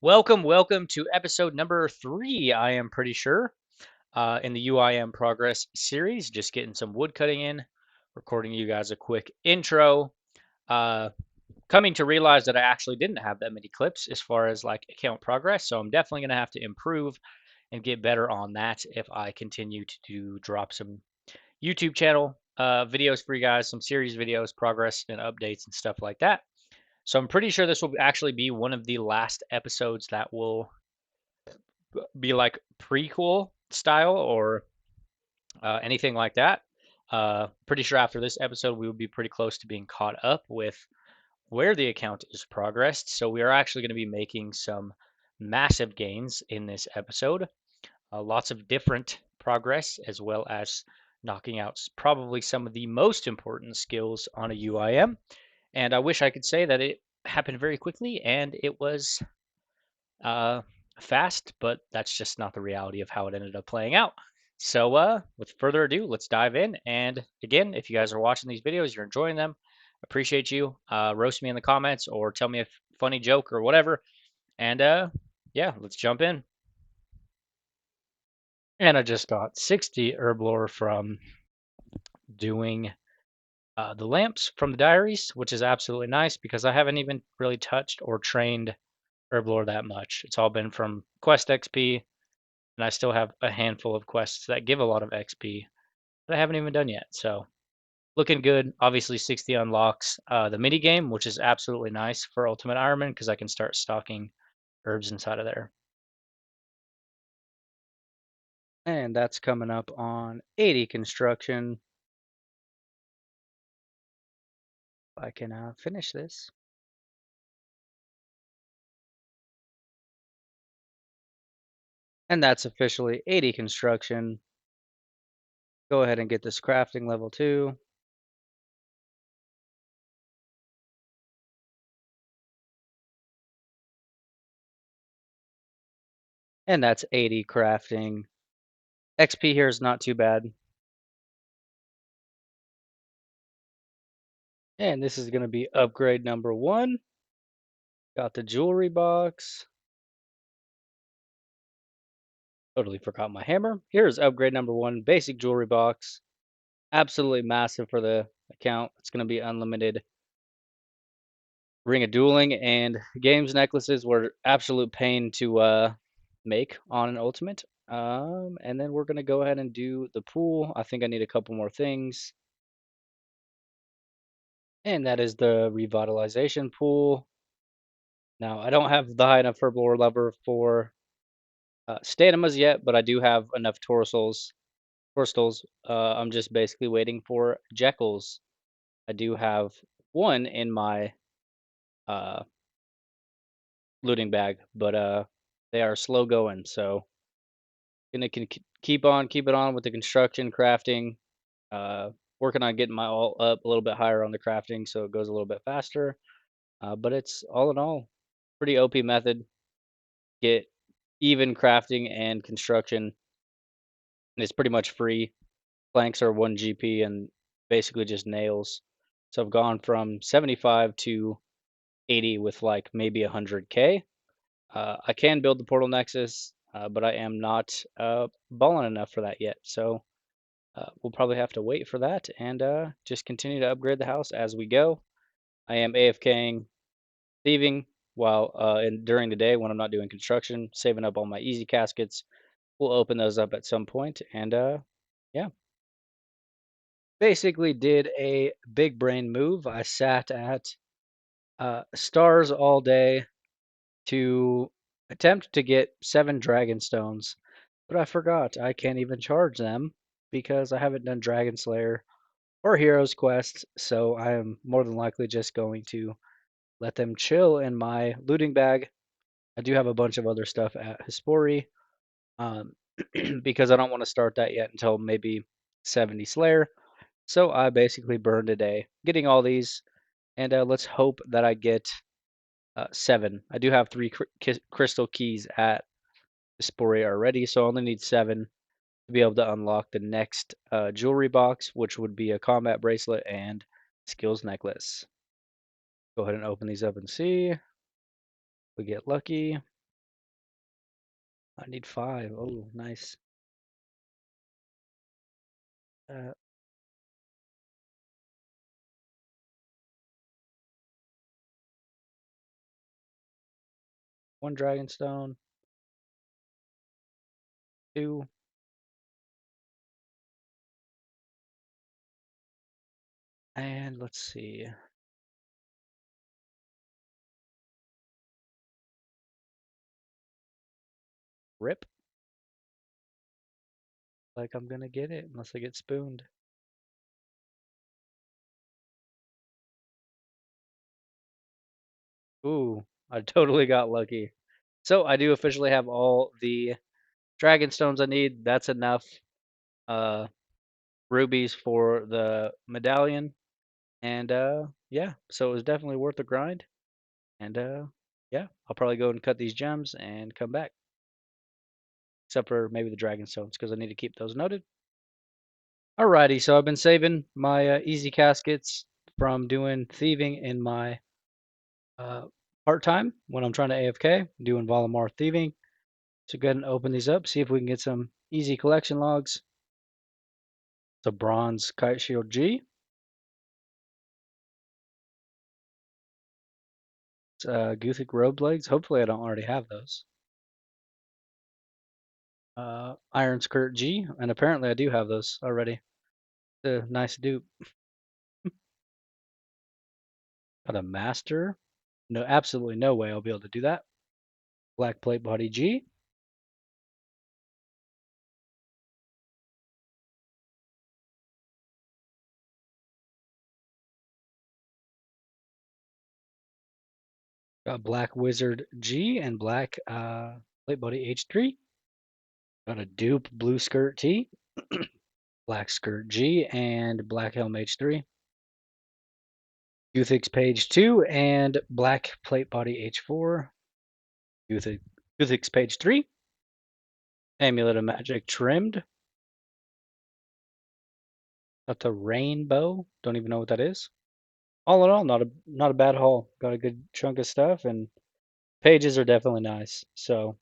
Welcome to episode number 3, I am pretty sure, in the UIM progress series. Just getting some wood cutting in, recording you guys a quick intro. Uh, Coming to realize that I actually didn't have that many clips as far as like account progress, so I'm definitely going to have to improve and get better on that if I continue to drop some YouTube channel videos for you guys, some series videos, progress and updates and stuff like that. So I'm pretty sure this will actually be one of the last episodes that will be like prequel style or anything like that. Pretty sure after this episode, we will be pretty close to being caught up with where the account is progressed. So we are actually going to be making some massive gains in this episode. Lots of different progress, as well as knocking out probably some of the most important skills on a UIM. And I wish I could say that it happened very quickly and it was uh, fast, but that's just not the reality of how it ended up playing out. So, with further ado, let's dive in. And again, if you guys are watching these videos, you're enjoying them, appreciate you. Roast me in the comments or tell me a funny joke or whatever. And yeah, let's jump in. And I just got 60 herb lore from doing the lamps from the diaries, which is absolutely nice because I haven't even really touched or trained herb lore that much. It's all been from quest XP, and I still have a handful of quests that give a lot of XP that I haven't even done yet. So looking good. Obviously, 60 unlocks the mini game, which is absolutely nice for Ultimate Ironman because I can start stocking herbs inside of there. And that's coming up on 80 construction. I can finish this. And that's officially 80 construction. Go ahead and get this crafting level 2. And that's 80 crafting. XP here is not too bad. And this is going to be upgrade number 1. Got the jewelry box. Totally forgot my hammer. Here's upgrade number 1, basic jewelry box. Absolutely massive for the account. It's going to be unlimited. Ring of dueling and games necklaces were absolute pain to make on an ultimate. And then we're going to go ahead and do the pool. I think I need a couple more things. And that is the revitalization pool. Now, I don't have the high enough herb lore lever for statimas yet, but I do have enough torsos. I'm just basically waiting for Jekylls. I do have one in my uh, looting bag, but they are slow going. So gonna keep it on with the construction, crafting, uh, working on getting my all up a little bit higher on the crafting, so it goes a little bit faster. But it's all in all pretty OP method. Get even crafting and construction, and it's pretty much free. Planks are 1 GP and basically just nails. So I've gone from 75 to 80 with like maybe 100K. I can build the Portal Nexus, but I am not balling enough for that yet. So we'll probably have to wait for that and just continue to upgrade the house as we go. I am AFKing, thieving while during the day when I'm not doing construction, saving up all my easy caskets. We'll open those up at some point, and yeah. Basically did a big brain move. I sat at stars all day to attempt to get 7 dragon stones, but I forgot I can't even charge them because I haven't done Dragon Slayer or Heroes Quest, so I am more than likely just going to let them chill in my looting bag. I do have a bunch of other stuff at Hispori, um, because I don't want to start that yet until maybe 70 Slayer. So I basically burned a day getting all these, and let's hope that I get 7. I do have 3 crystal keys at Hispori already, so I only need 7 to be able to unlock the next jewelry box, which would be a combat bracelet and skills necklace. Go ahead and open these up and see. We get lucky. I need 5. Oh, nice. Uh, 1 Dragonstone, 2, and let's see. Rip. Like I'm gonna get it unless I get spooned. Ooh, I totally got lucky. So I do officially have all the Dragonstones I need. That's enough uh, rubies for the medallion. And yeah, so it was definitely worth the grind. And yeah, I'll probably go and cut these gems and come back. Except for maybe the Dragonstones, because I need to keep those noted. Alrighty, so I've been saving my easy caskets from doing thieving in my part time when I'm trying to AFK, doing Valimar thieving. So go ahead and open these up, see if we can get some easy collection logs. It's a bronze kite shield G. It's Guthic robe legs. Hopefully I don't already have those. Iron skirt G, and apparently I do have those already. It's a nice dupe. Got a master. No, absolutely no way I'll be able to do that. Black plate body G. Got black wizard G and black plate body H3. Got a dupe blue skirt T. Black skirt G and black helm H3. Guthix page 2 and black plate body H4. Guthix page 3. Amulet of Magic trimmed. Got the rainbow. Don't even know what that is. All in all, not a bad haul. Got a good chunk of stuff, and pages are definitely nice. So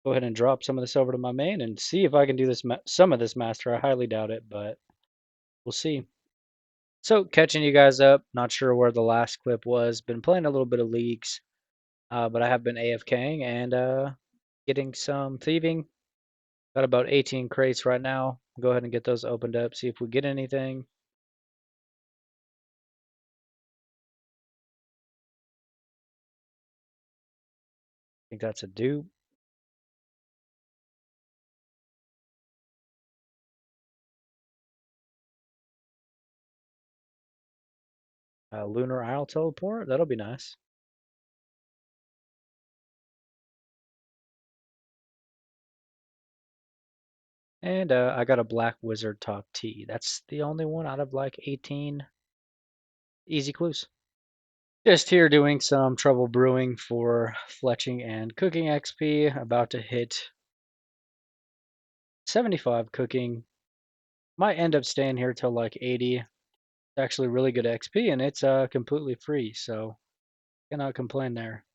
go ahead and drop some of this over to my main and see if I can do this. Some of this master. I highly doubt it, but we'll see. So catching you guys up. Not sure where the last clip was. Been playing a little bit of leagues, but I have been AFKing and getting some thieving. Got about 18 crates right now. Go ahead and get those opened up. See if we get anything. I think that's a dupe. Lunar Isle teleport. That'll be nice. And I got a Black Wizard top T. That's the only one out of like 18 easy clues. Just here doing some trouble brewing for fletching and cooking XP. About to hit 75 cooking. Might end up staying here till like 80. It's actually really good XP and it's completely free, so cannot complain there.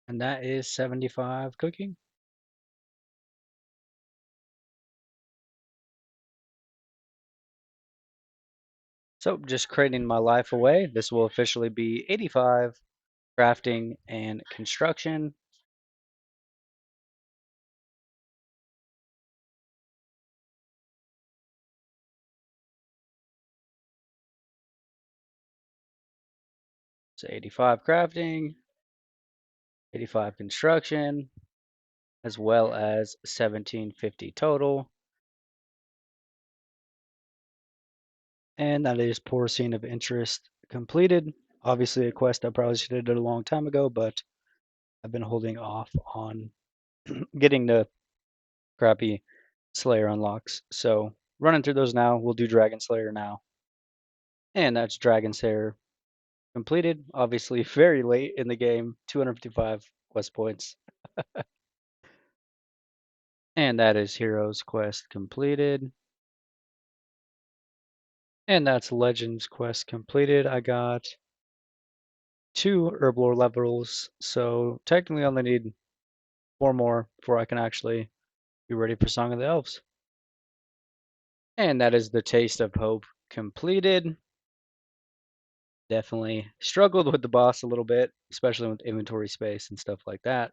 And that is 75 cooking. So just crating my life away. This will officially be 85 crafting and construction. So 85 crafting, 85 construction, as well as 1750 total. And that is Poor Scene of Interest completed. Obviously a quest I probably should have done a long time ago, but I've been holding off on getting the crappy Slayer unlocks. So running through those now. We'll do Dragon Slayer now. And that's Dragon Slayer completed. Obviously very late in the game, 255 quest points. And that is Heroes Quest completed. And that's Legends Quest completed. I got 2 Herblore levels, so technically I only need 4 more before I can actually be ready for Song of the Elves. And that is the Taste of Hope completed. Definitely struggled with the boss a little bit, especially with inventory space and stuff like that.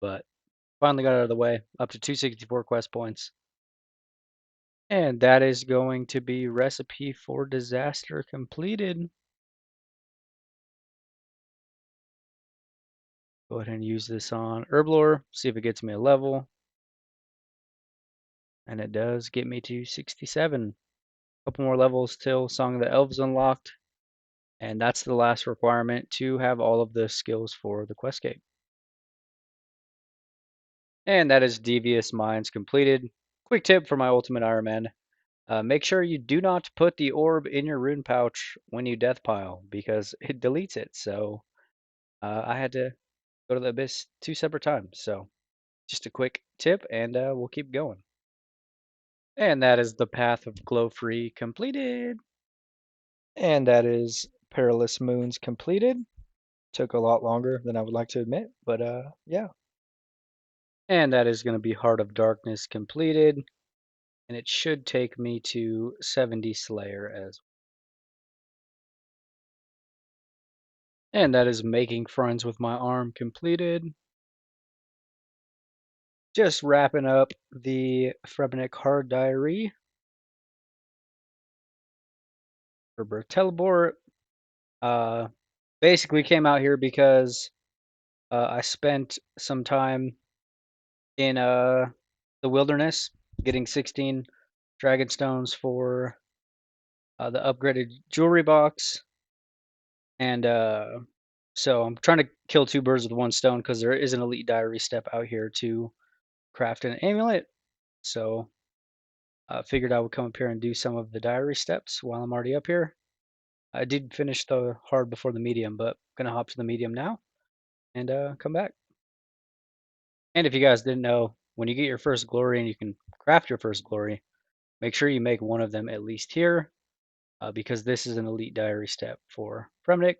But finally got out of the way, up to 264 quest points. And that is going to be Recipe for Disaster completed. Go ahead and use this on Herblore, see if it gets me a level. And it does get me to 67. A couple more levels till Song of the Elves unlocked. And that's the last requirement to have all of the skills for the Questgate. And that is Devious Minds completed. Quick tip for my Ultimate Ironman. Make sure you do not put the orb in your rune pouch when you death pile because it deletes it. So I had to go to the abyss 2 separate times. So just a quick tip, and we'll keep going. And that is the Path of Glow Free completed. And that is Perilous Moons completed. Took a lot longer than I would like to admit, but yeah. And that is going to be Heart of Darkness completed. And it should take me to 70 Slayer as well. And that is Making Friends with My Arm completed. Just wrapping up the Frebnik Hard Diary for Bertelbor. Basically came out here because I spent some time in the wilderness getting 16 dragon stones for the upgraded jewelry box. And so I'm trying to kill 2 birds with 1 stone because there is an elite diary step out here to craft an amulet. So I figured I would come up here and do some of the diary steps while I'm already up here. I did finish the hard before the medium, but I'm gonna hop to the medium now and come back. And if you guys didn't know, when you get your first glory and you can craft your first glory, make sure you make one of them at least here, because this is an elite diary step for Fremnik.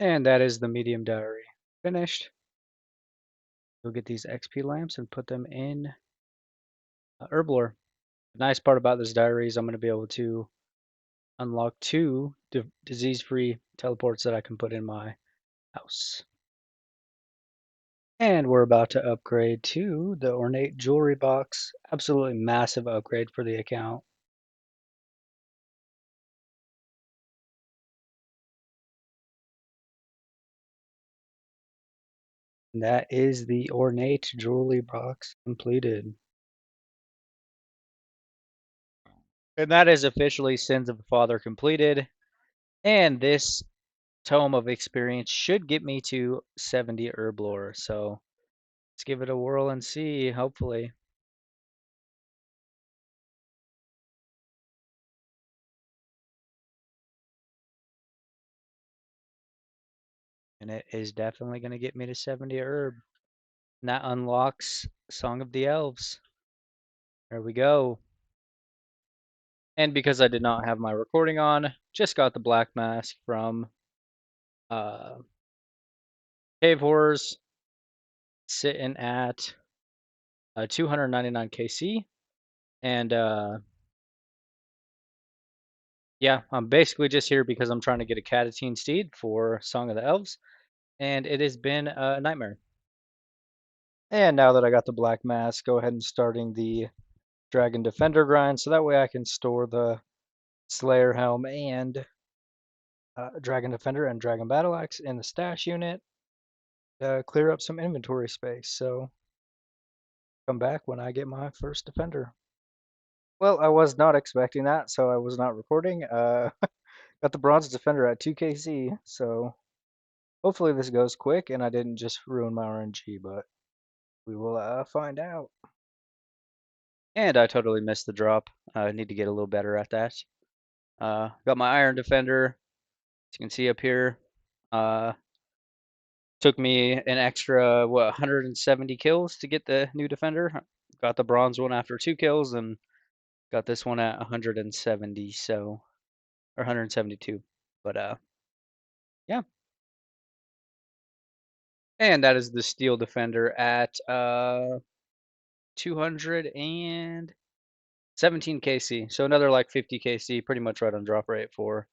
And that is the medium diary finished. You'll get these XP lamps and put them in Herblore. The nice part about this diary is I'm going to be able to unlock 2 disease-free teleports that I can put in my house. And we're about to upgrade to the Ornate Jewelry Box. Absolutely massive upgrade for the account. And that is the Ornate Jewelry Box completed. And that is officially Sins of the Father completed. And this Tome of Experience should get me to 70 Herblore. So let's give it a whirl and see, hopefully. And it is definitely going to get me to 70 herb. And that unlocks Song of the Elves. There we go. And because I did not have my recording on, just got the Black Mask from uh, Cave Horrors, sitting at 299 KC. And yeah, I'm basically just here because I'm trying to get a Catatine Steed for Song of the Elves. And it has been a nightmare. And now that I got the Black Mask, go ahead and starting the Dragon Defender grind, so that way I can store the Slayer Helm and Dragon Defender and Dragon Battle Axe in the stash unit. Clear up some inventory space, so come back when I get my first Defender. Well, I was not expecting that, so I was not recording. Got the Bronze Defender at 2 KC, so hopefully this goes quick and I didn't just ruin my RNG, but we will find out. And I totally missed the drop. I need to get a little better at that. Got my Iron Defender, as you can see up here. Took me an extra, 170 kills to get the new Defender. Got the bronze one after 2 kills and got this one at 170, so, or 172. But yeah. And that is the Steel Defender at 217 KC. So another like 50 KC, pretty much right on drop rate for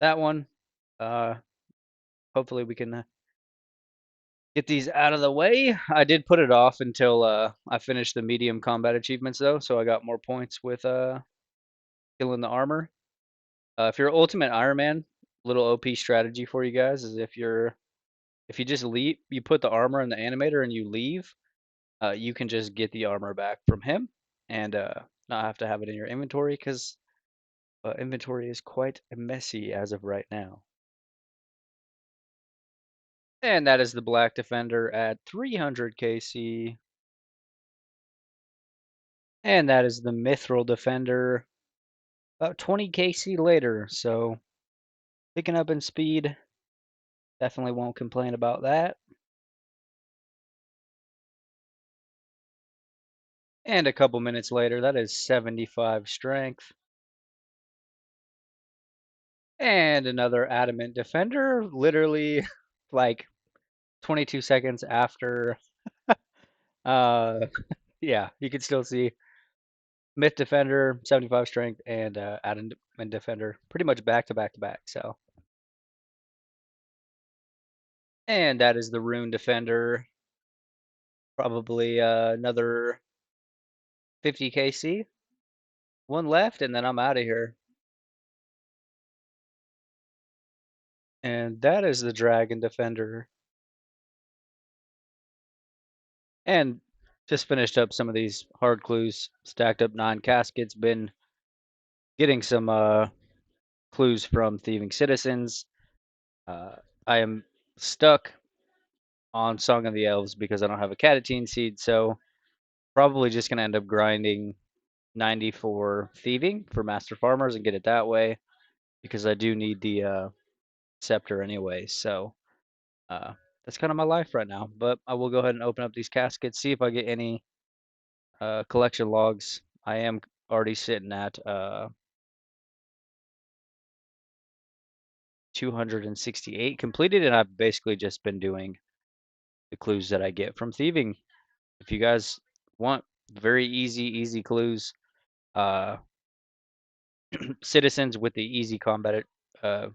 that one. Uh, Hopefully we can get these out of the way. I did put it off until I finished the medium combat achievements though, so I got more points with killing the armor. If you're Ultimate Ironman, little OP strategy for you guys is if you just leave, you put the armor in the animator and you leave, you can just get the armor back from him and not have to have it in your inventory because inventory is quite messy as of right now. And that is the Black Defender at 300 KC. And that is the Mithril Defender about 20 KC later. So picking up in speed. Definitely won't complain about that. And a couple minutes later, that is 75 strength. And another Adamant Defender, literally like 22 seconds after. Uh, yeah, you can still see Myth Defender, 75 strength, and Adamant Defender, pretty much back to back to back. So, and that is the Rune Defender, probably another 50 KC. One left, and then I'm out of here. And that is the Dragon Defender. And just finished up some of these hard clues. Stacked up 9 caskets. Been getting some clues from thieving citizens. Uh, I am stuck on Song of the Elves because I don't have a Catatine seed, so probably just gonna end up grinding 90 for thieving for Master Farmers and get it that way because I do need the scepter anyway. So uh, that's kind of my life right now. But I will go ahead and open up these caskets, see if I get any collection logs. I am already sitting at 268 completed, and I've basically just been doing the clues that I get from thieving. If you guys want very easy clues, uh, citizens with the easy combat uh,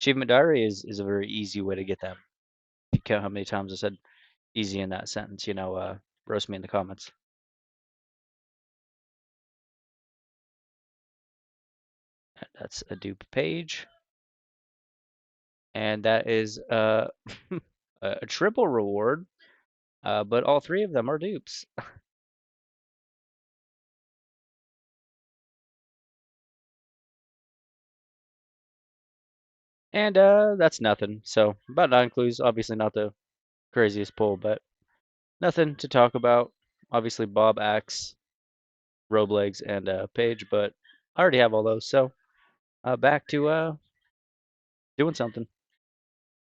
achievement diary is a very easy way to get them. If you count how many times I said easy in that sentence, roast me in the comments. That's a dupe page, and that is a triple reward, but all 3 of them are dupes. And that's nothing. So about 9 clues, obviously not the craziest pull, but nothing to talk about. Obviously Bob, Axe, Roblegs, and Page, but I already have all those. So back to doing something.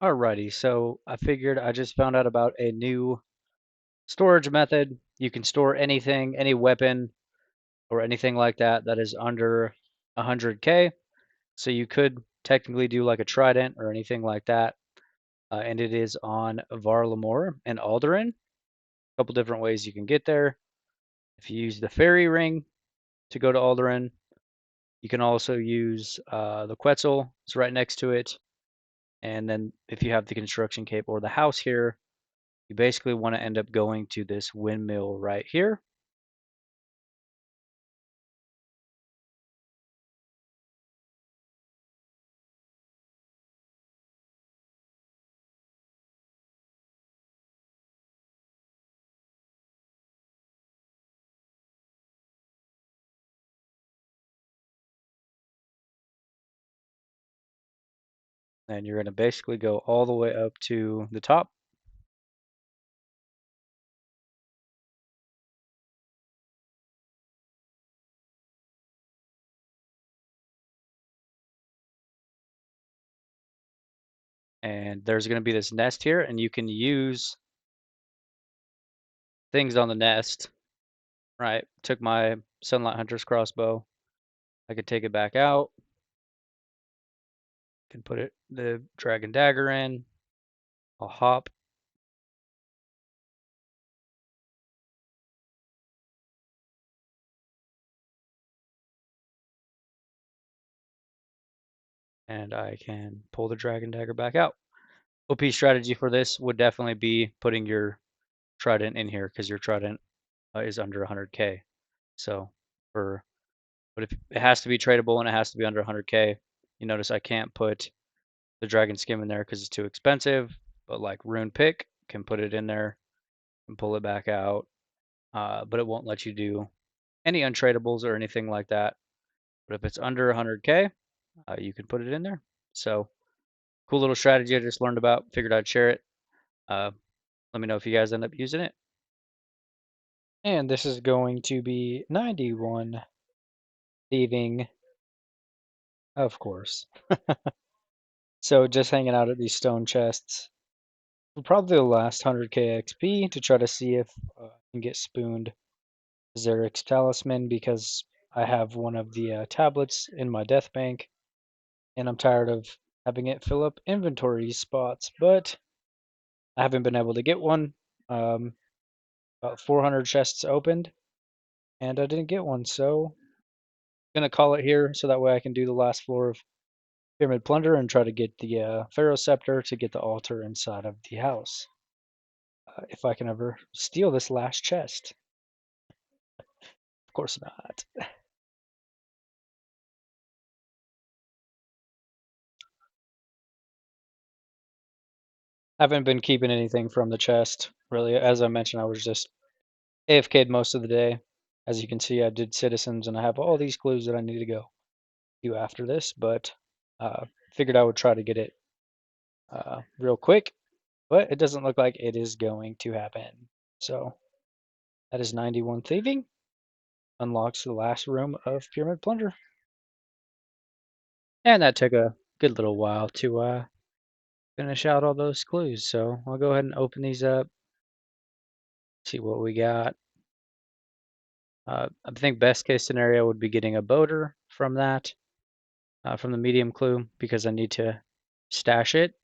Alrighty, so I figured I just found out about a new storage method. You can store anything, any weapon, or anything like that that is under 100k. So you could technically do like a trident or anything like that. And it is on Varlamore and Alderaan. A couple different ways you can get there. If you use the fairy ring to go to Alderaan, you can also use the Quetzal. It's right next to it. And then if you have the construction cape or the house here, you basically want to end up going to this windmill right here. And you're going to basically go all the way up to the top. And there's going to be this nest here, and you can use things on the nest. Right, took my Sunlight Hunter's crossbow. I could take it back out. Can put the dragon dagger in. I'll hop and I can pull the Dragon Dagger back out. OP strategy for this would definitely be putting your Trident in here because your Trident is under 100k. So but if it has to be tradable and it has to be under 100k, you notice I can't put the Dragon Skim in there because it's too expensive. But like Rune Pick can put it in there and pull it back out, but it won't let you do any untradables or anything like that. But if it's under 100k, you can put it in there. So cool little strategy I just learned about. Figured I'd share it. Uh, Let me know if you guys end up using it. And this is going to be 91 thieving, of course. So just hanging out at these stone chests. Probably the last 100k XP to try to see if I can get spooned Xeric's Talisman because I have one of the tablets in my death bank and I'm tired of having it fill up inventory spots, but I haven't been able to get one. About 400 chests opened and I didn't get one, so I'm gonna call it here so that way I can do the last floor of Pyramid Plunder and try to get the Pharaoh Scepter to get the altar inside of the house. If I can ever steal this last chest. Of course not. Haven't been keeping anything from the chest, really. As I mentioned, I was just AFK'd most of the day. As you can see, I did citizens and I have all these clues that I need to go do after this, but figured I would try to get it real quick, but it doesn't look like it is going to happen. So that is 91 thieving. Unlocks the last room of Pyramid Plunder. And that took a good little while to finish out all those clues. So I'll go ahead and open these up, see what we got. I think best case scenario would be getting a boater from that, from the medium clue, because I need to stash it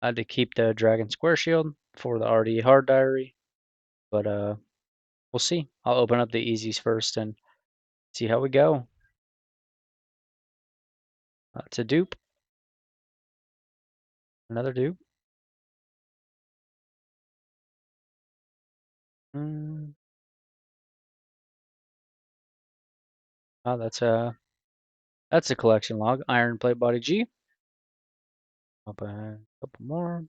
to keep the Dragon Square Shield for the RD Hard Diary. But we'll see. I'll open up the easies first and see how we go. It's a dupe. Another dupe. Mm. Oh, that's a collection log. Iron Plate Body G. Open a couple more.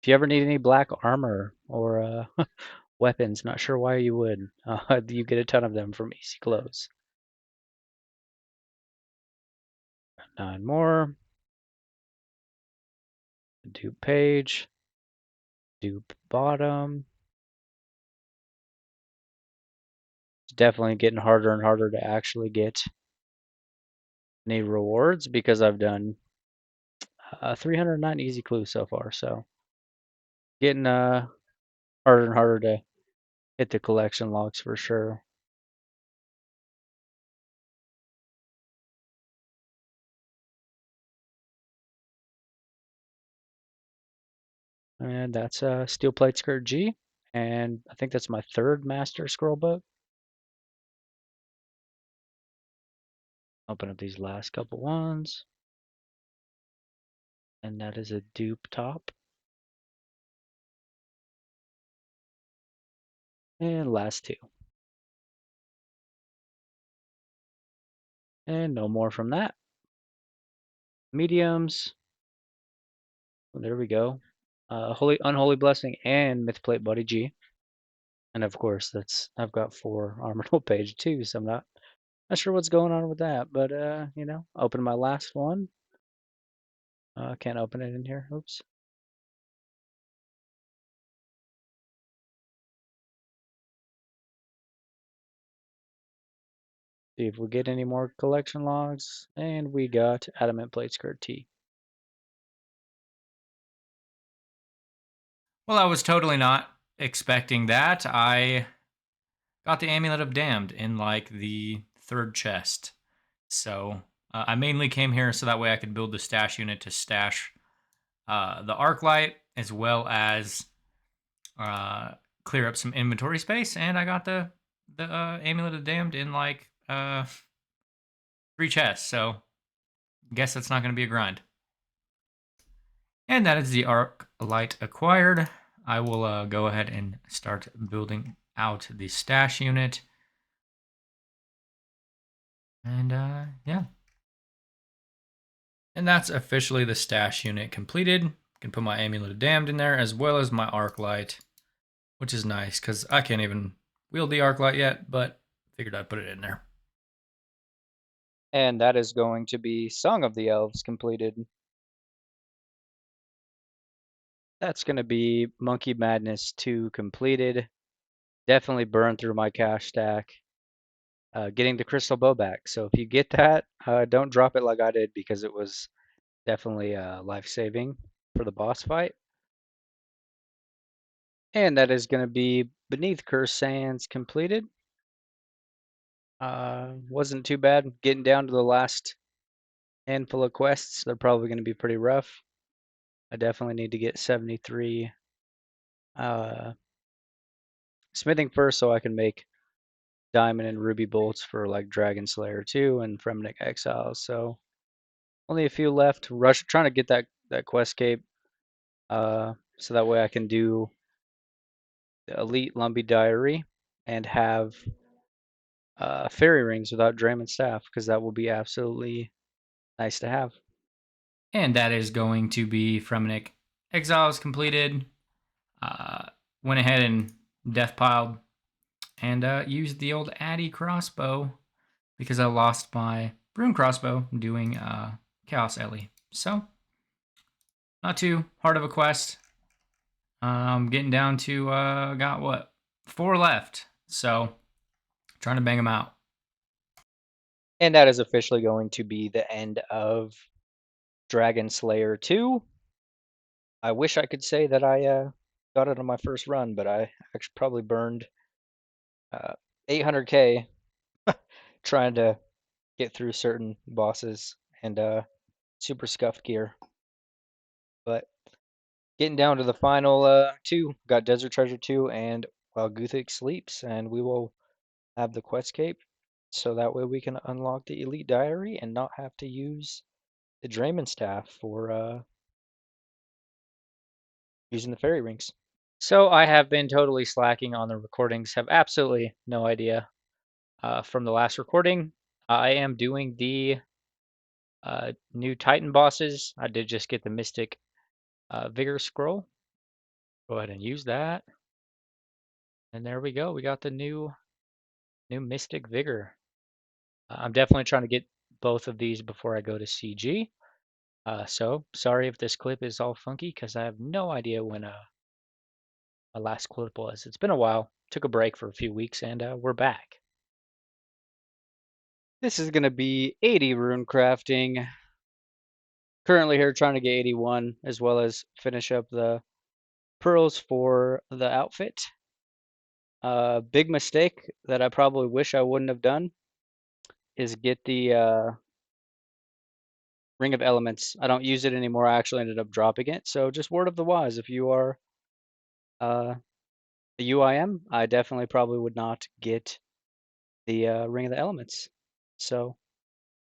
If you ever need any black armor or weapons, not sure why you would, you get a ton of them from Easy Clothes. 9 more. Dupe page. Dupe bottom. It's definitely getting harder and harder to actually get any rewards because I've done 309 easy clues so far. So getting harder and harder to hit the collection logs for sure. And that's Steel Plate Skirt G. And I think that's my third Master Scroll book. Open up these last couple ones. And that is a dupe top. And last two. And no more from that. Mediums. Well, there we go. Unholy Blessing and Mythplate Buddy G. And of course, I've got 4 Armored page too, so I'm not sure what's going on with that. But open my last one. Can't open it in here. Oops. See if we get any more collection logs. And we got Adamant Plate Skirt T. Well, I was totally not expecting that. I got the Amulet of Damned in like the third chest. So I mainly came here so that way I could build the stash unit to stash the arc light as well as clear up some inventory space. And I got the the Amulet of Damned in like 3 chests, so guess that's not going to be a grind. And that is the arc light acquired. I will go ahead and start building out the stash unit. And yeah. And that's officially the stash unit completed. Can put my Amulet of Damned in there as well as my arc light, which is nice because I can't even wield the arc light yet, but figured I'd put it in there. And that is going to be Song of the Elves completed. That's going to be Monkey Madness 2 completed. Definitely burned through my cash stack. Getting the crystal bow back. So if you get that, don't drop it like I did because it was definitely life-saving for the boss fight. And that is going to be Beneath Cursed Sands completed. Wasn't too bad. Getting down to the last handful of quests, they're probably going to be pretty rough. I definitely need to get 73 smithing first so I can make diamond and ruby bolts for like Dragon Slayer 2 and Fremnik Exiles. So only a few left. Trying to get that quest cape, so that way I can do the Elite Lumpy Diary and have fairy rings without Draymond staff because that will be absolutely nice to have. And that is going to be Fremnik Exiles completed. Uh, Went ahead and death piled and used the old Addy crossbow because I lost my Rune crossbow doing Chaos Ellie. So, not too hard of a quest. Getting down to, got what? 4 left. So, trying to bang them out. And that is officially going to be the end of Dragon Slayer 2. I wish I could say that I got it on my first run, but I actually probably burned 800k trying to get through certain bosses and super scuffed gear. But getting down to the final two, got Desert Treasure 2 and While Guthix Sleeps, and we will have the Questscape so that way we can unlock the Elite Diary and not have to use the Draymond staff for using the fairy rings. So I have been totally slacking on the recordings, have absolutely no idea from the last recording. I am doing the new Titan bosses. I did just get the Mystic Vigor Scroll. Go ahead and use that. And there we go. We got the new Mystic Vigor. I'm definitely trying to get both of these before I go to CG. So sorry if this clip is all funky because I have no idea when my last clip was. It's been a while. Took a break for a few weeks and we're back. This is going to be 80 rune crafting. Currently here trying to get 81 as well as finish up the pearls for the outfit. Big mistake that I probably wish I wouldn't have done is get the Ring of Elements. I don't use it anymore. I actually ended up dropping it. So just word of the wise, if you are a UIM, I definitely probably would not get the Ring of the Elements. So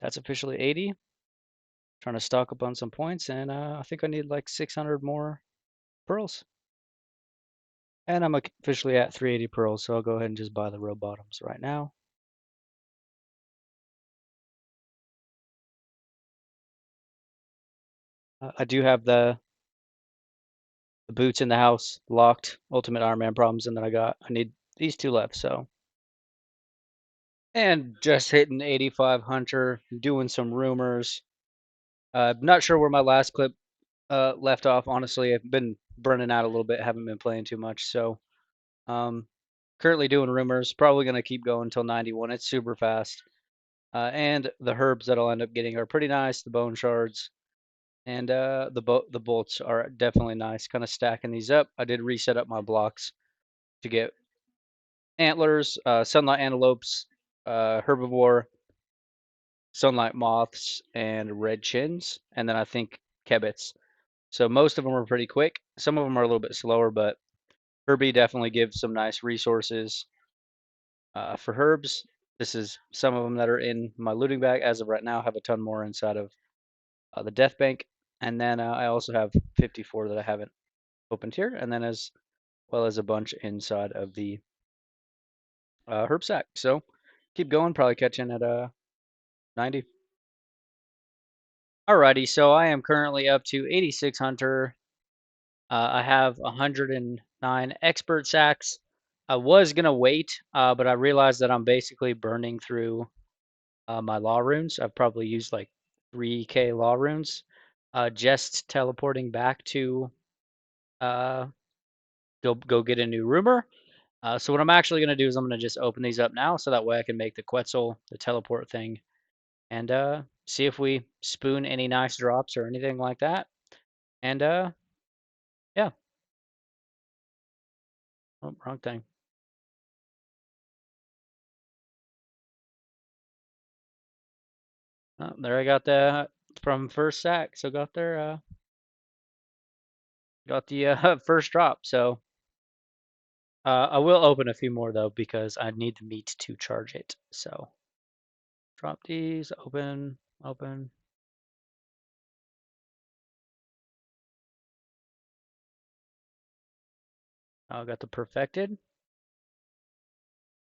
that's officially 80. Trying to stock up on some points, and I think I need like 600 more pearls. And I'm officially at 380 pearls, so I'll go ahead and just buy the row bottoms right now. I do have the boots in the house locked, Ultimate Ironman problems, and then I need these two left, so. And just hitting 85 Hunter, doing some rumors. Not sure where my last clip left off, honestly. I've been burning out a little bit, haven't been playing too much, so. Currently doing rumors, probably going to keep going until 91. It's super fast. And the herbs that I'll end up getting are pretty nice, the bone shards. And the bolts are definitely nice. Kind of stacking these up. I did reset up my blocks to get antlers, sunlight antelopes, herbivore, sunlight moths, and red chins. And then I think kebits. So most of them are pretty quick. Some of them are a little bit slower, but Herbie definitely gives some nice resources. For herbs, this is some of them that are in my looting bag as of right now. I have a ton more inside of the death bank, and then I also have 54 that I haven't opened here, and then as well as a bunch inside of the herb sack. So keep going, probably catching at 90. Alrighty, so I am currently up to 86 hunter. I have 109 expert sacks. I was gonna wait, but I realized that I'm basically burning through my law runes. I've probably used like 3K law runes, just teleporting back to uh, go get a new rumor. So what I'm actually gonna do is I'm gonna just open these up now, so that way I can make the Quetzal, the teleport thing, and see if we spoon any nice drops or anything like that. And yeah, oh, wrong thing. Oh, there I got the from first sack, so got the first drop. So I will open a few more though because I need the meat to charge it. So drop these, open, open. I got the perfected.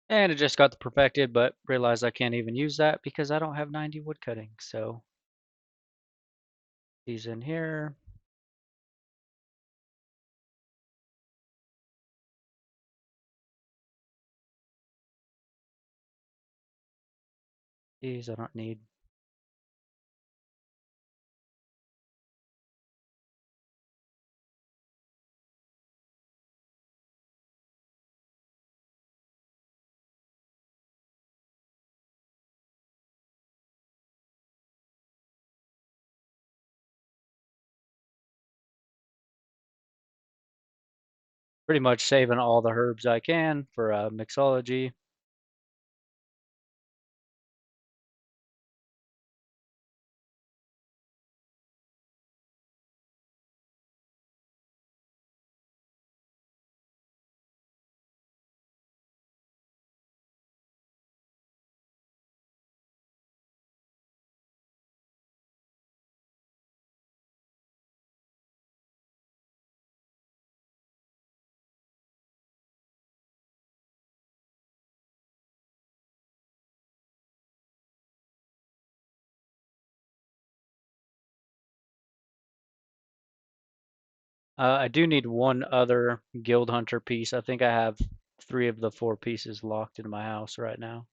And it just got the perfected, but realized I can't even use that because I don't have 90 wood cutting. So these in here. These I don't need. Pretty much saving all the herbs I can for mixology. I do need one other guild hunter piece. I think I have 3 of the 4 pieces locked in my house right now.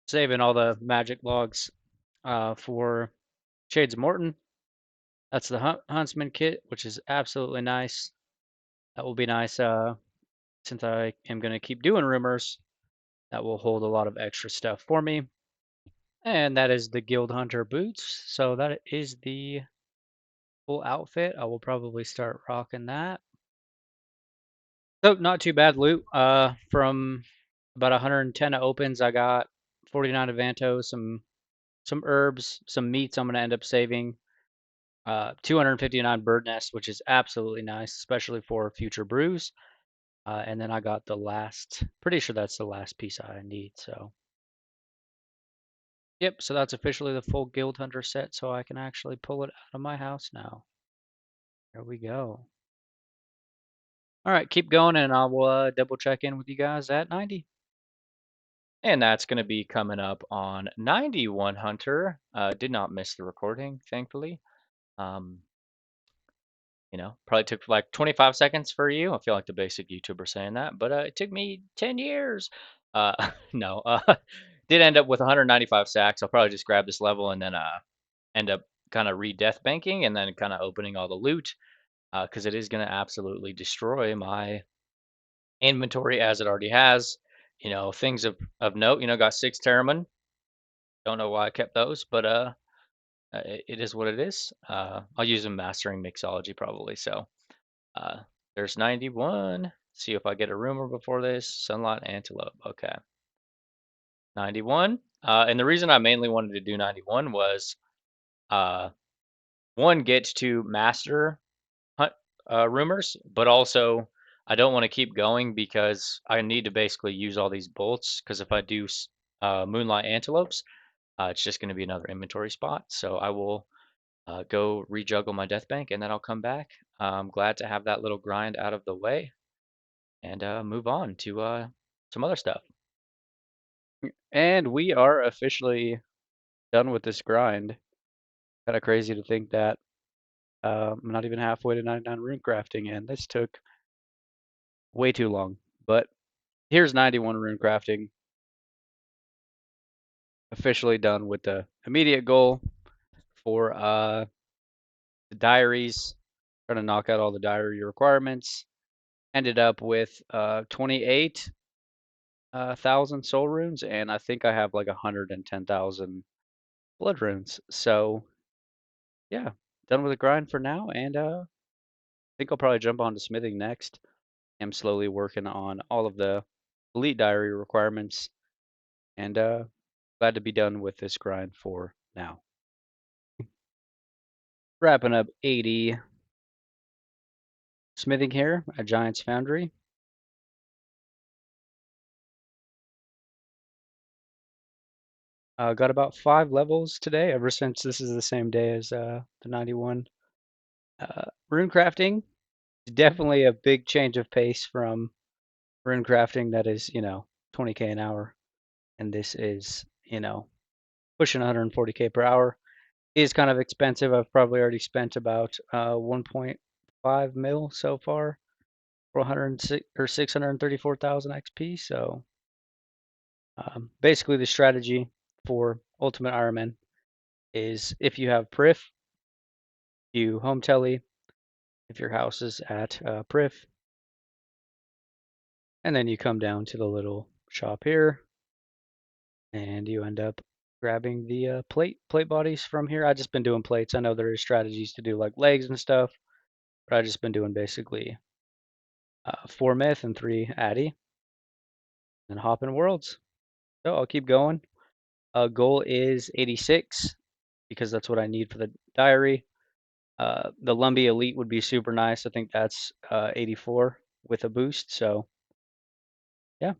Saving all the magic logs for Shades of Morton. That's the Huntsman kit, which is absolutely nice. That will be nice since I am going to keep doing rumors. That will hold a lot of extra stuff for me. And that is the Guild Hunter boots. So that is the full outfit. I will probably start rocking that. So not too bad loot. From about 110 opens, I got 49 Avantos, some herbs, some meats I'm gonna end up saving. 259 bird nest, which is absolutely nice, especially for future brews. And then I got the last, pretty sure that's the last piece I need. So, yep. So that's officially the full Guild Hunter set. So I can actually pull it out of my house now. There we go. All right, keep going, and I will double check in with you guys at 90. And that's going to be coming up on 91 Hunter. Did not miss the recording, thankfully. Um, Probably took like 25 seconds for you. I feel like the basic YouTuber saying that, but it took me 10 years. No, did end up with 195 sacks. I'll probably just grab this level and then end up kind of re-death banking and then kind of opening all the loot because it is going to absolutely destroy my inventory as it already has. Things of note. Got 6 Terramin. Don't know why I kept those, but it is what it is. I'll use a mastering mixology probably. So uh, there's 91. See if I get a rumor before this. Sunlight Antelope. Okay, 91. And the reason I mainly wanted to do 91 was uh, one, get to master hunt rumors, but also I don't want to keep going because I need to basically use all these bolts. Because if I do Moonlight Antelopes, it's just going to be another inventory spot. So I will go rejuggle my death bank and then I'll come back. I'm glad to have that little grind out of the way and move on to some other stuff. And we are officially done with this grind. Kind of crazy to think that I'm not even halfway to 99 rune crafting, and this took way too long. But here's 91 rune crafting, officially done with the immediate goal for the diaries. Trying to knock out all the diary requirements. Ended up with 28,000 soul runes, and I think I have like 110,000 blood runes. So yeah, done with the grind for now, and think I'll probably jump on to smithing next. I'm slowly working on all of the elite diary requirements, and glad to be done with this grind for now. Wrapping up 80 smithing here at Giant's Foundry. Got about 5 levels today, ever since this is the same day as the 91. Rune crafting is definitely a big change of pace from rune crafting that is, 20k an hour, and this is, pushing 140k per hour. Is kind of expensive. I've probably already spent about 1.5 mil so far for 106 or 634,000 XP. So basically, the strategy for Ultimate Ironman is if you have Prif, you home telly if your house is at Prif, and then you come down to the little shop here, and you end up grabbing the plate bodies from here. I just been doing plates. I know there are strategies to do like legs and stuff, but I just been doing basically 4 myth and 3 addy, and hop in worlds. So I'll keep going. Goal is 86 because that's what I need for the diary. The Lumbee Elite would be super nice. I think that's 84 with a boost. So yeah,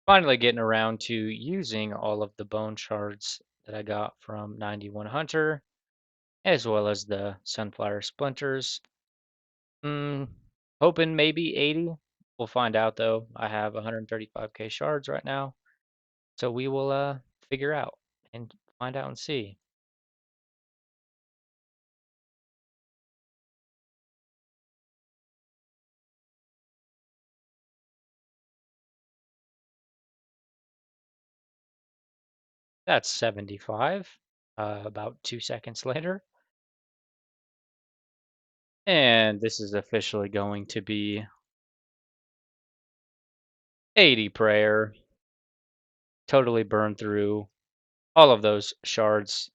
Finally getting around to using all of the bone shards that I got from 91 Hunter, as well as the Sunflower Splinters. Mm, hoping maybe 80. We'll find out though. I have 135k shards right now. So we will figure out and find out and see. That's 75. About 2 seconds later. And this is officially going to be 80 prayer. Totally burn through all of those shards.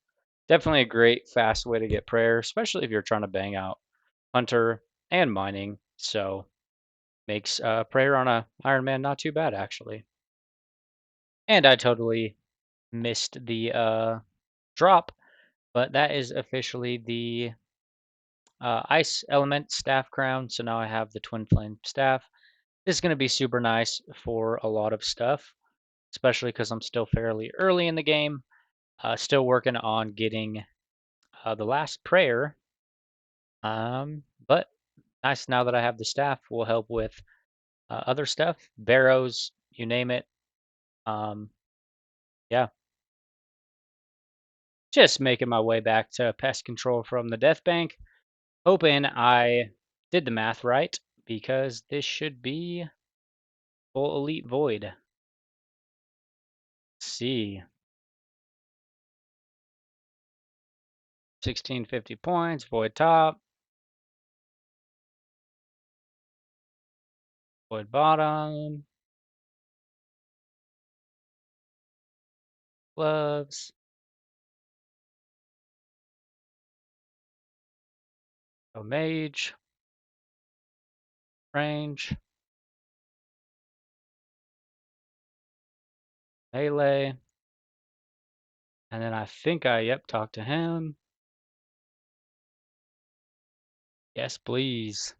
Definitely a great fast way to get prayer, especially if you're trying to bang out hunter and mining. So makes prayer on a Ironman not too bad actually. And I totally missed the drop, but that is officially the ice element staff crown. So now I have the twin flame staff. This is going to be super nice for a lot of stuff, especially because I'm still fairly early in the game. Still working on getting the last prayer. But nice now that I have the staff will help with other stuff, barrows, you name it. Um, yeah, just making my way back to pest control from the death bank. hoping I did the math right because this should be full elite void. Let's see. 1650 points, void top, void bottom, gloves, a mage, range, melee, and then I think yep, talked to him. Yes, please.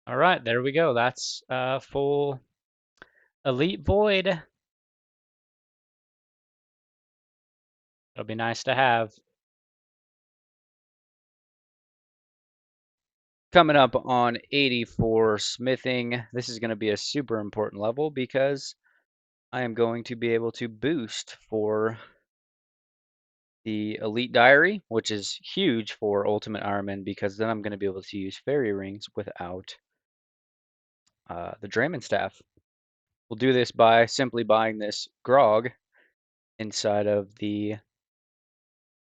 All right, there we go. That's full elite void. It'll be nice to have. Coming up on 84 smithing. This is going to be a super important level because I am going to be able to boost for the Elite Diary, which is huge for Ultimate Ironman because then I'm going to be able to use fairy rings without the Drayman staff. We'll do this by simply buying this grog inside of the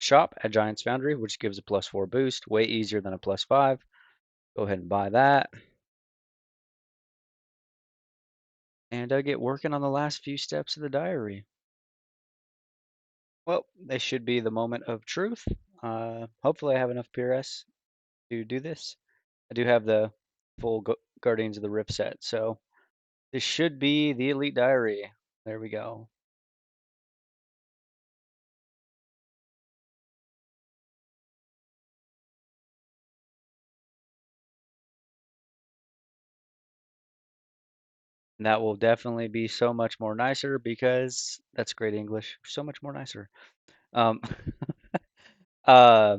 shop at Giant's Foundry, which gives a +4 boost, way easier than a +5. Go ahead and buy that. And get working on the last few steps of the diary. Well, this should be the moment of truth. Hopefully I have enough PRS to do this. I do have the full Guardians of the Rift set, so this should be the Elite Diary. There we go. And that will definitely be so much more nicer because that's great English. So much more nicer. Um, I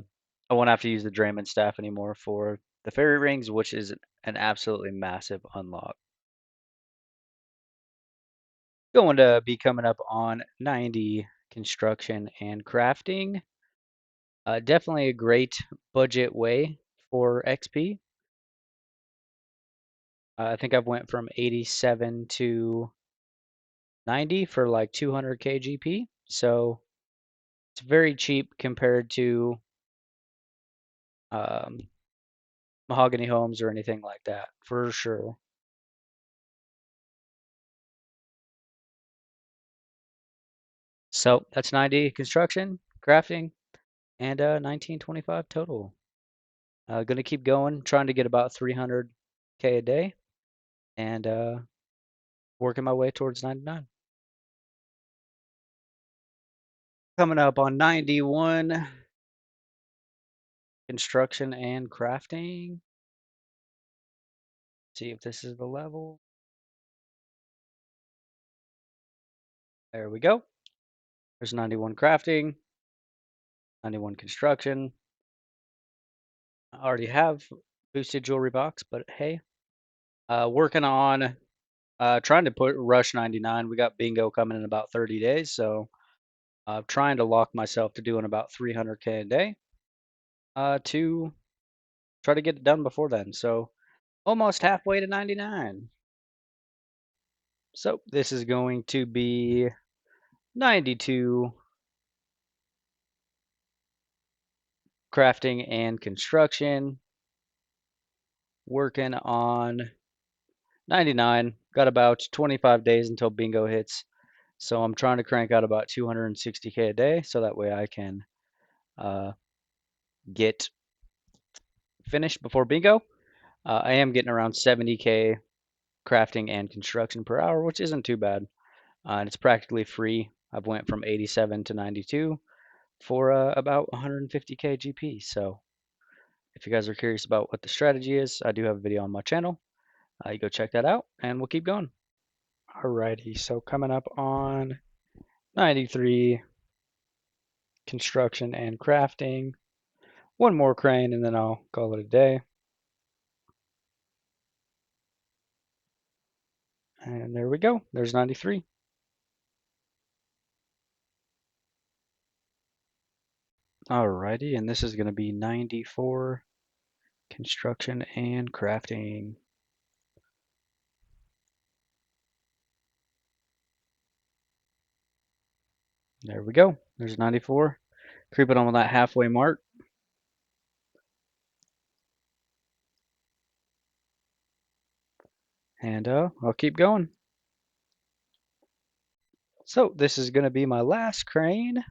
won't have to use the Drayman staff anymore for the fairy rings, which is an absolutely massive unlock. Going to be coming up on 90 construction and crafting. Definitely a great budget way for XP. I think I've went from 87 to 90 for like 200 KGP. So it's very cheap compared to um, mahogany homes or anything like that, for sure. So that's 90 construction, crafting, and 1925 total. Gonna keep going, trying to get about 300K a day, and working my way towards 99. Coming up on 91, construction and crafting. See if this is the level. There we go. There's 91 crafting, 91 construction. I already have boosted jewelry box, but hey, working on trying to put rush 99. We got bingo coming in about 30 days, so trying to lock myself to doing about 300K a day to try to get it done before then. So almost halfway to 99. So this is going to be 92 crafting and construction. Working on 99. Got about 25 days until bingo hits. So I'm trying to crank out about 260K a day so that way I can get finished before bingo. I am getting around 70K crafting and construction per hour, which isn't too bad. And it's practically free. I've went from 87 to 92 for about 150K GP. So if you guys are curious about what the strategy is, I do have a video on my channel. You go check that out, and we'll keep going. Alrighty, so coming up on 93 construction and crafting. One more crane, and then I'll call it a day. And there we go. There's 93. Alrighty, and this is going to be 94 construction and crafting. There we go. There's 94. Creeping on that halfway mark. And I'll keep going. So this is going to be my last crane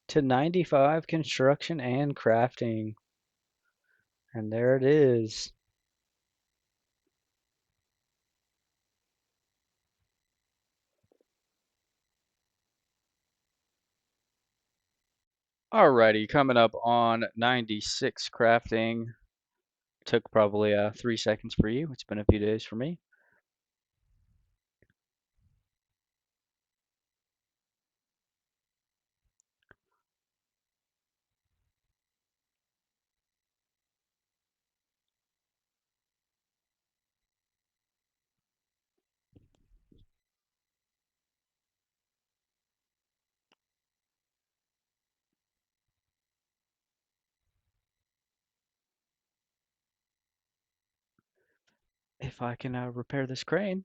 to 95 construction and crafting. And there it is. Alrighty, coming up on 96 crafting. Took probably 3 seconds for you. It's been a few days for me. If I can repair this crane.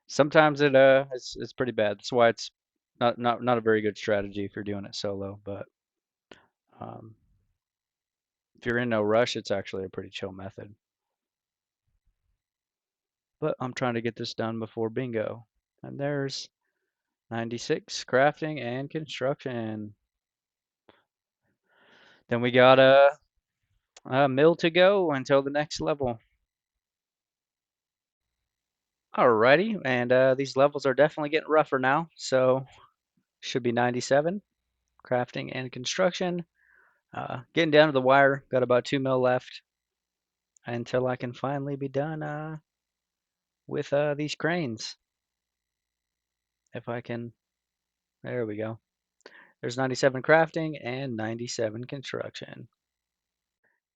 Sometimes it's pretty bad. That's why it's not a very good strategy if you're doing it solo. But um, if you're in no rush, it's actually a pretty chill method. But I'm trying to get this done before bingo. And there's 96 crafting and construction. Then we got a mill to go until the next level. Alrighty, and these levels are definitely getting rougher now. So should be 97 crafting and construction. Getting down to the wire. Got about 2 mil left until I can finally be done with these cranes. If I can, there we go. There's 97 crafting and 97 construction.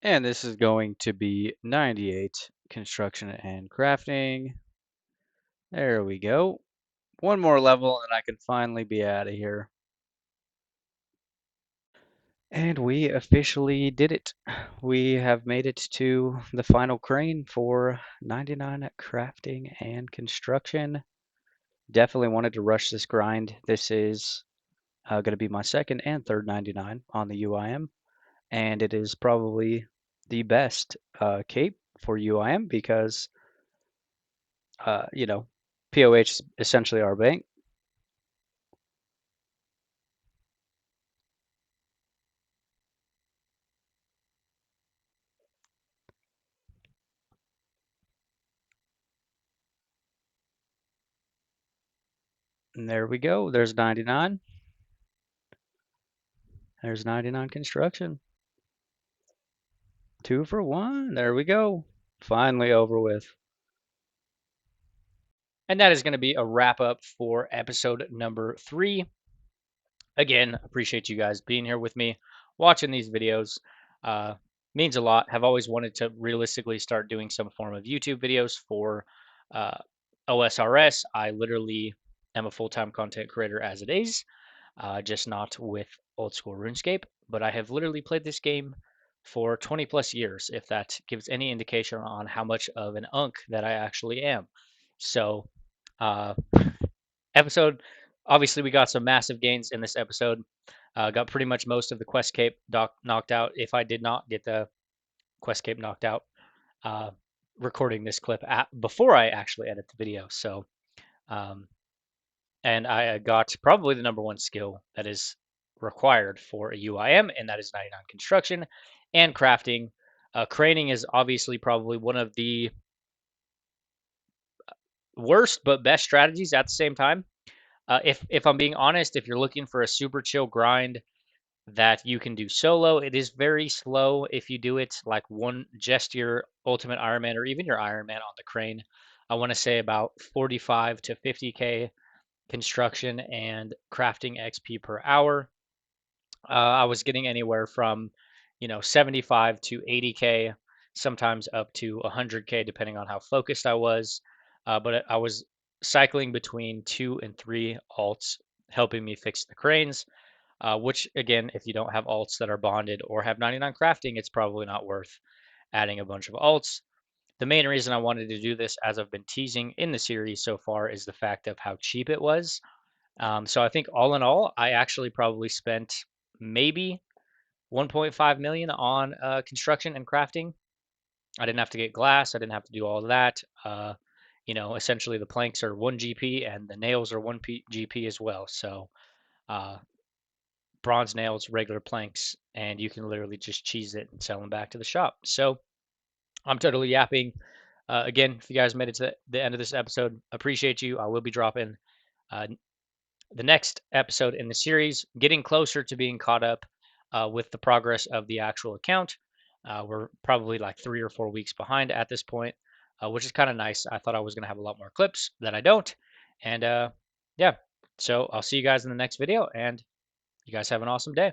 And this is going to be 98 construction and crafting. There we go. One more level and I can finally be out of here. And we officially did it. We have made it to the final crane for 99 crafting and construction. Definitely wanted to rush this grind. This is going to be my second and third 99 on the UIM, and it is probably the best cape for UIM because, you know, POH is essentially our bank. And there we go. There's 99. There's 99 construction. 2 for 1. There we go. Finally over with. And that is going to be a wrap up for episode number 3. Again, appreciate you guys being here with me, watching these videos. Means a lot. Have always wanted to realistically start doing some form of YouTube videos for uh, OSRS. I literally am a full-time content creator as it is, just not with old school RuneScape. But I have literally played this game for 20 plus years, if that gives any indication on how much of an unk that I actually am. So, uh, episode. Obviously, we got some massive gains in this episode. Got pretty much most of the quest cape knocked out. If I did not get the quest cape knocked out, uh, recording this clip before I actually edit the video. So, um, and I got probably the number one skill that is required for a UIM, and that is 99 construction and crafting. Craning is obviously probably one of the worst but best strategies at the same time. If I'm being honest, if you're looking for a super chill grind that you can do solo, it is very slow if you do it like just your ultimate Ironman or even your Ironman on the crane. I want to say about 45 to 50k construction and crafting XP per hour. I was getting anywhere from 75 to 80k sometimes up to 100K, depending on how focused I was. But I was cycling between 2 and 3 alts, helping me fix the cranes. Which, again, if you don't have alts that are bonded or have 99 crafting, it's probably not worth adding a bunch of alts. The main reason I wanted to do this, as I've been teasing in the series so far, is the fact of how cheap it was. So I think all in all, I actually probably spent maybe 1.5 million on construction and crafting. I didn't have to get glass. I didn't have to do all of that. Essentially the planks are 1 GP and the nails are 1 GP as well. So uh, bronze nails, regular planks, and you can literally just cheese it and sell them back to the shop. So I'm totally yapping. Again, if you guys made it to the end of this episode, appreciate you. I will be dropping uh, the next episode in the series, getting closer to being caught up with the progress of the actual account. We're probably like 3 or 4 weeks behind at this point, which is kind of nice. I thought I was going to have a lot more clips that I don't. And yeah, so I'll see you guys in the next video, and you guys have an awesome day.